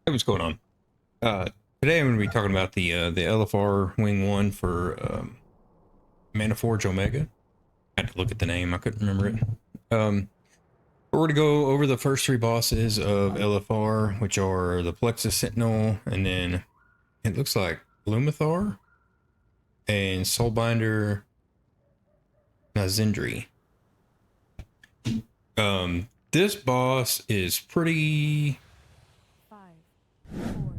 Hey, what's going on? Uh, Today I'm going to be talking about the LFR Wing One for Manaforge Omega. I had to look at the name; I couldn't remember it. We're going to go over the first three bosses of LFR, which are the Plexus Sentinel, and then it looks like Loom'Ithar and Soulbinder Nazindri. This boss is pretty Five, four,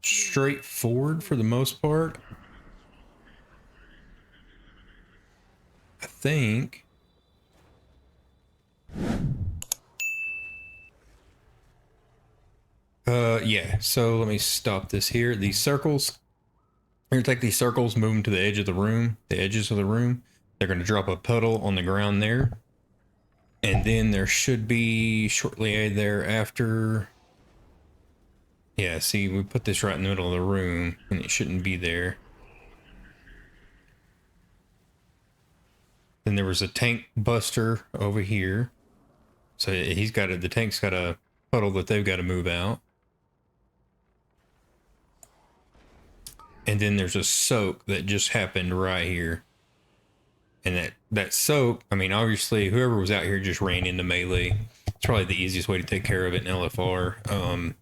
straightforward for the most part. I think. Yeah. So let me stop this here. These circles. You're gonna take these circles, move them to the edge of the room, the edges of the room. They're gonna drop a puddle on the ground there, and then there should be shortly thereafter. Yeah. See, we put this right in the middle of the room, and it shouldn't be there. Then there was a tank buster over here. So he's got the tank's got a puddle that they've got to move out. And then there's a soak that just happened right here. And that soak, I mean, obviously, whoever was out here just ran into melee. It's probably the easiest way to take care of it in LFR.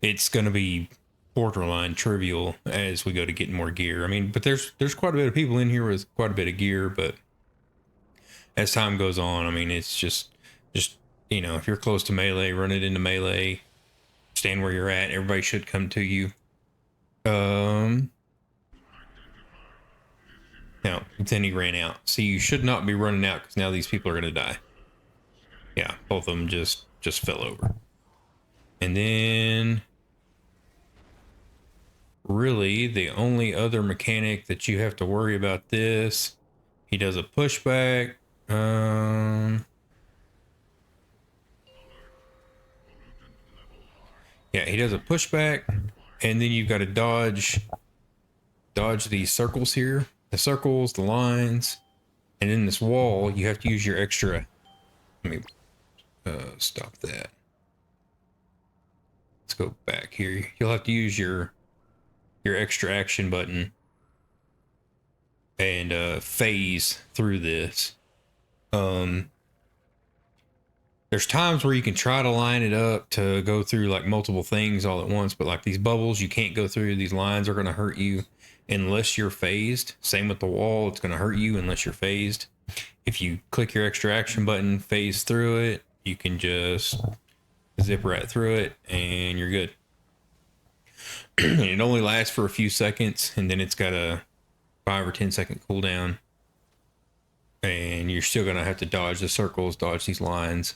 It's going to be borderline trivial as we go to getting more gear. I mean, but there's quite a bit of people in here with quite a bit of gear, but as time goes on, I mean, it's just if you're close to melee, run it into melee, stand where you're at. Everybody should come to you. Um, Now, then he ran out. See, you should not be running out because now these people are going to die. Yeah, both of them just fell over. And then really the only other mechanic that you have to worry about this, he does a pushback. Yeah, he does a pushback, and then you've got to dodge these circles here. The circles, the lines, and then this wall, you have to use your extra. Let me stop that. Let's go back here. You'll have to use your extra action button and phase through this. Um, there's times where you can try to line it up to go through like multiple things all at once, but like these bubbles, you can't go through. These lines are going to hurt you unless you're phased. Same with the wall, it's going to hurt you unless you're phased. If you click your extra action button, phase through it, you can just zip right through it and you're good. It only lasts for a few seconds, and then it's got a 5 or 10 second cooldown, and you're still gonna have to dodge the circles, dodge these lines.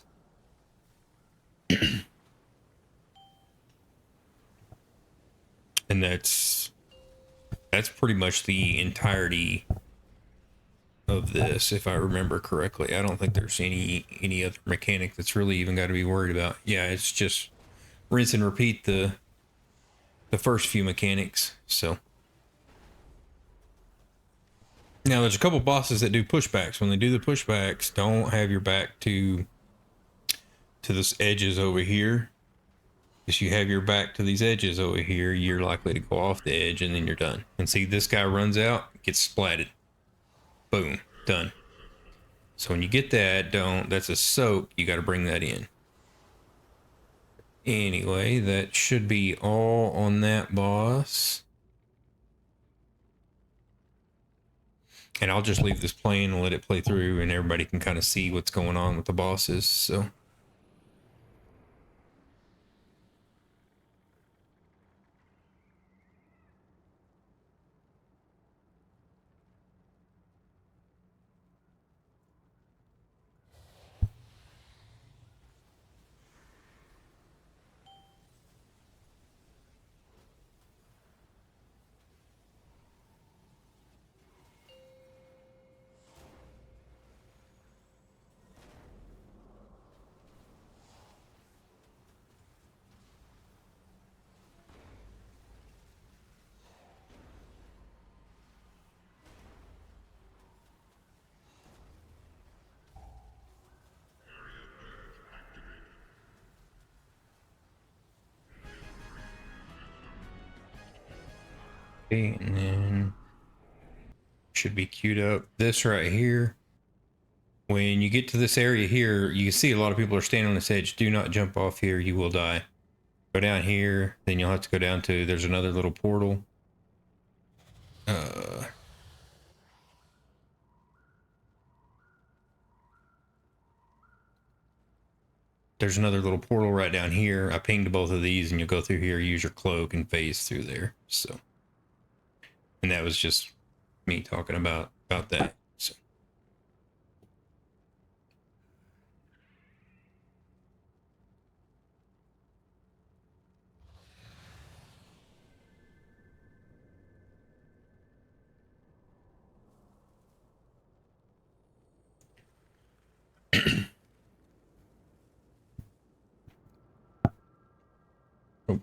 And that's pretty much the entirety of this, if I remember correctly. I don't think there's any other mechanic that's really even got to be worried about. Yeah, it's just rinse and repeat the first few mechanics. So now there's a couple bosses that do pushbacks. When they do the pushbacks, don't have your back to this edges over here. If you have your back to these edges over here, you're likely to go off the edge and then you're done. And see, this guy runs out, gets splatted. Boom, done. So when you get that, that's a soak, you got to bring that in. Anyway, that should be all on that boss. And I'll just leave this playing and let it play through, and everybody can kind of see what's going on with the bosses. So. Okay, and then should be queued up. This right here. When you get to this area here, you can see a lot of people are standing on this edge. Do not jump off here. You will die. Go down here. Then you'll have to go down to, there's another little portal. There's another little portal right down here. I pinged both of these and you'll go through here, use your cloak and phase through there. So, and that was just me talking about that. So. Oh.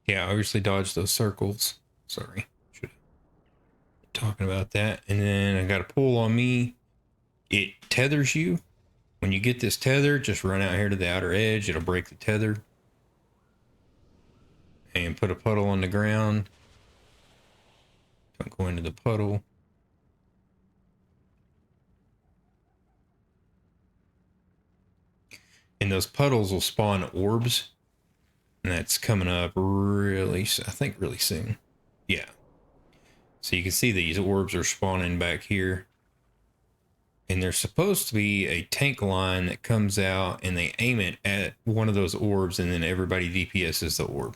Yeah, obviously dodge those circles. Sorry. Should have talking about that. And then I got a pull on me. It tethers you. When you get this tether, just run out here to the outer edge. It'll break the tether. And put a puddle on the ground. Don't go into the puddle. And those puddles will spawn orbs. And that's coming up really, I think really soon. Yeah. So you can see these orbs are spawning back here. And there's supposed to be a tank line that comes out and they aim it at one of those orbs and then everybody DPSs the orb.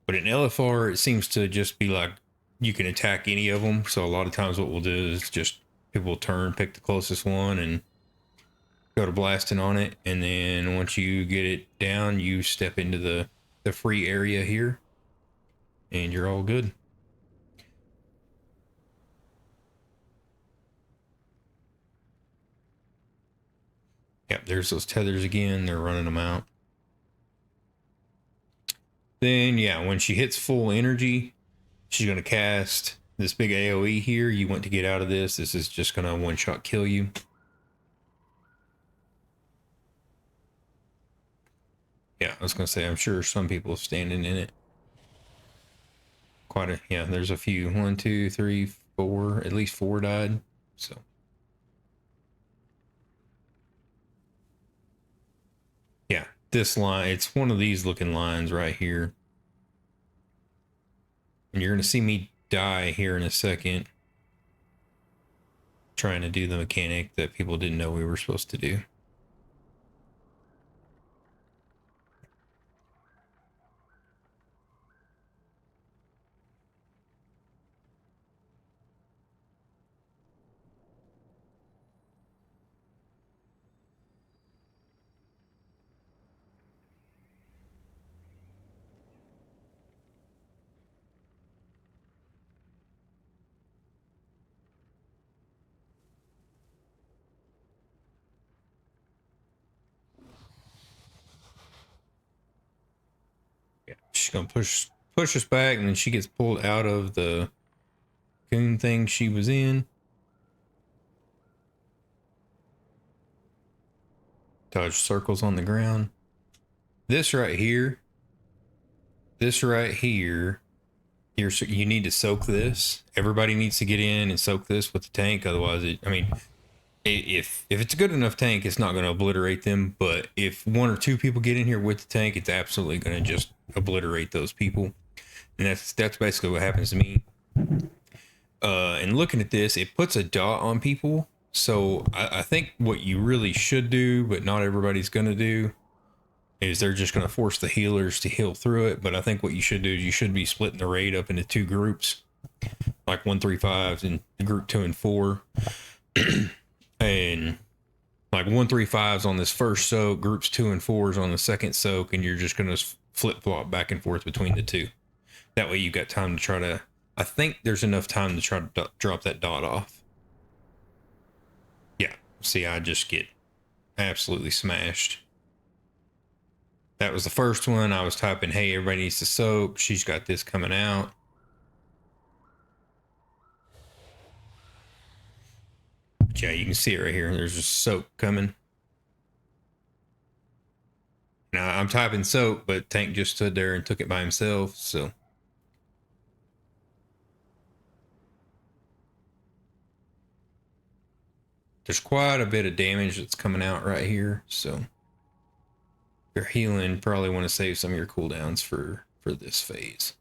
But in LFR, it seems to just be like you can attack any of them. So a lot of times what we'll do is just people will turn, pick the closest one and go to blasting on it. And then once you get it down, you step into the free area here and you're all good. Yep, there's those tethers again. They're running them out. Then, yeah, when she hits full energy, she's going to cast this big AoE here. You want to get out of this. This is just going to one-shot kill you. Yeah, I was going to say, I'm sure some people standing in it. Yeah, there's a few. 1, 2, 3, 4. At least 4 died. So. Yeah, this line, it's one of these looking lines right here. And you're going to see me die here in a second. Trying to do the mechanic that people didn't know we were supposed to do. Yeah, she's gonna push us back, and then she gets pulled out of the coon thing she was in. Dodge circles on the ground. This right here, you need to soak this. Everybody needs to get in and soak this with the tank. Otherwise, if it's a good enough tank, it's not going to obliterate them. But if 1 or 2 people get in here with the tank, it's absolutely going to just obliterate those people. And that's basically what happens to me. And looking at this, it puts a dot on people. So I think what you really should do, but not everybody's going to do, is they're just going to force the healers to heal through it. But I think what you should do is you should be splitting the raid up into 2 groups, like 135s and group 2 and 4. And like 135s on this first soak, groups 2 and 4s on the second soak, and you're just going to flip flop back and forth between the 2. That way you've got time to try to, I think there's enough time to try to drop that dot off. Yeah, see, I just get absolutely smashed. That was the first one. I was typing, hey, everybody needs to soak. She's got this coming out. But yeah, you can see it right here. There's just soak coming. Now I'm typing soak, but Tank just stood there and took it by himself. So there's quite a bit of damage that's coming out right here. So if you're healing, probably want to save some of your cooldowns for this phase.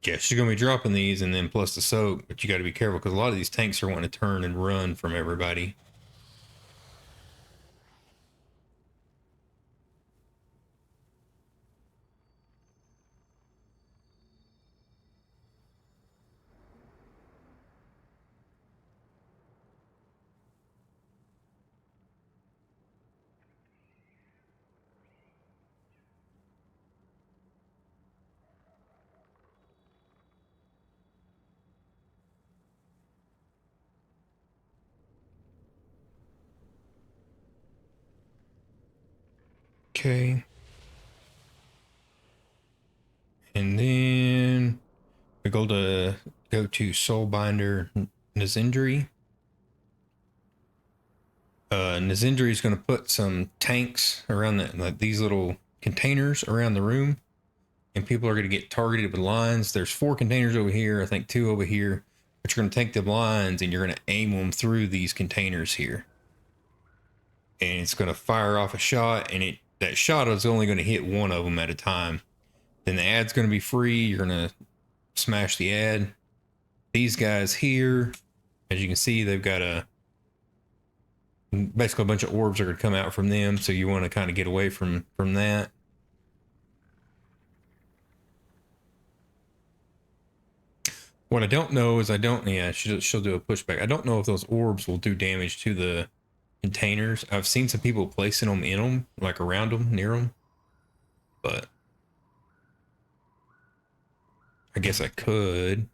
Yeah, she's gonna be dropping these and then plus the soak, but you got to be careful because a lot of these tanks are wanting to turn and run from everybody. Okay. And then we go to Soulbinder Nizindri. Nizindri is going to put some tanks around like these little containers around the room, and people are going to get targeted with lines. There's 4 containers over here, I think 2 over here, but you're going to take the lines and you're going to aim them through these containers here, and it's going to fire off a shot, and that shot is only going to hit one of them at a time. Then the ad's going to be free. You're going to smash the ad. These guys here, as you can see, they've got basically a bunch of orbs are going to come out from them, so you want to kind of get away from that. What I don't know is yeah, she'll do a pushback. I don't know if those orbs will do damage to the containers. I've seen some people placing them in them, like around them, near them, but I guess I could.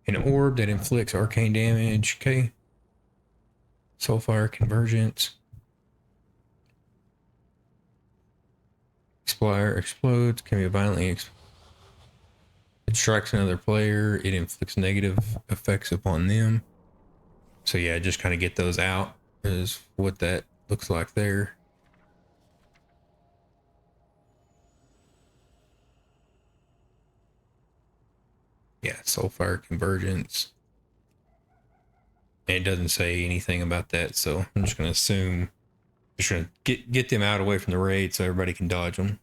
An orb that inflicts arcane damage. Okay. Soulfire convergence. Explorer explodes. Can be violently it strikes another player. It inflicts negative effects upon them. So yeah, just kind of get those out is what that looks like there. Yeah, Soulfire convergence. And it doesn't say anything about that, so I'm just gonna assume just gonna get them out away from the raid so everybody can dodge them.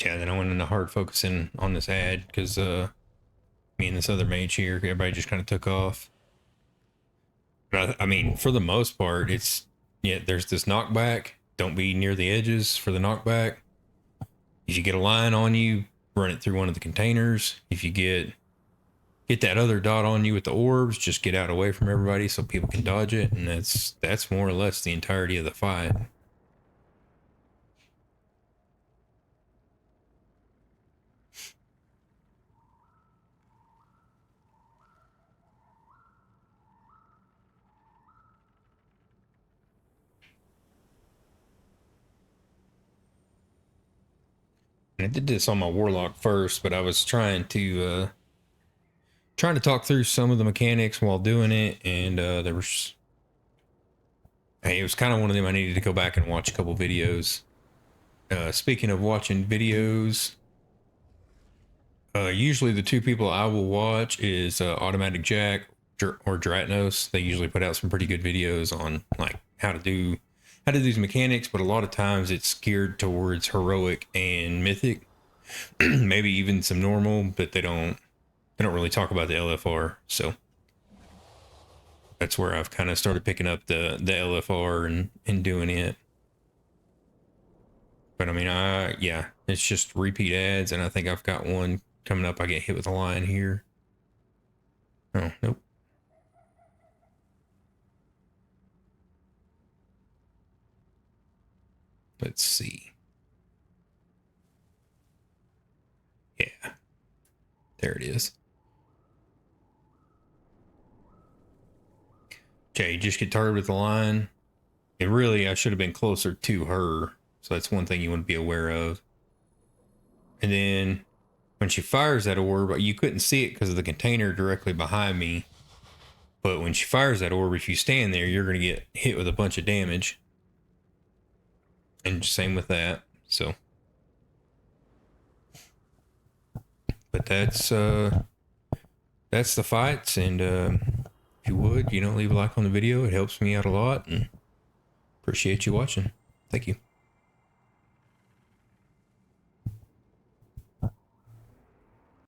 Yeah, then I went into hard focusing on this ad because me and this other mage here, everybody just kind of took off. But I mean, for the most part, yeah, there's this knockback. Don't be near the edges for the knockback. If you get a line on you, run it through one of the containers. If you get that other dot on you with the orbs, just get out away from everybody so people can dodge it, and that's more or less the entirety of the fight. And I did this on my warlock first, but I was trying to talk through some of the mechanics while doing it, and it was kind of one of them I needed to go back and watch a couple videos. Speaking of watching videos, usually the 2 people I will watch is Automatic Jack or Dratnos. They usually put out some pretty good videos on like how to do these mechanics, but a lot of times it's geared towards heroic and mythic, maybe even some normal, but they don't really talk about the LFR. So that's where I've kind of started picking up the LFR and doing it. But I mean, yeah, it's just repeat ads, and I think I've got one coming up. I get hit with a lion here. Oh, nope. Let's see. Yeah, there it is. Okay, just get targeted with the lion. And really, I should have been closer to her. So that's one thing you want to be aware of. And then when she fires that orb, you couldn't see it because of the container directly behind me. But when she fires that orb, if you stand there, you're going to get hit with a bunch of damage. And same with that. So, but that's the fights. And if you would, leave a like on the video. It helps me out a lot. And appreciate you watching. Thank you.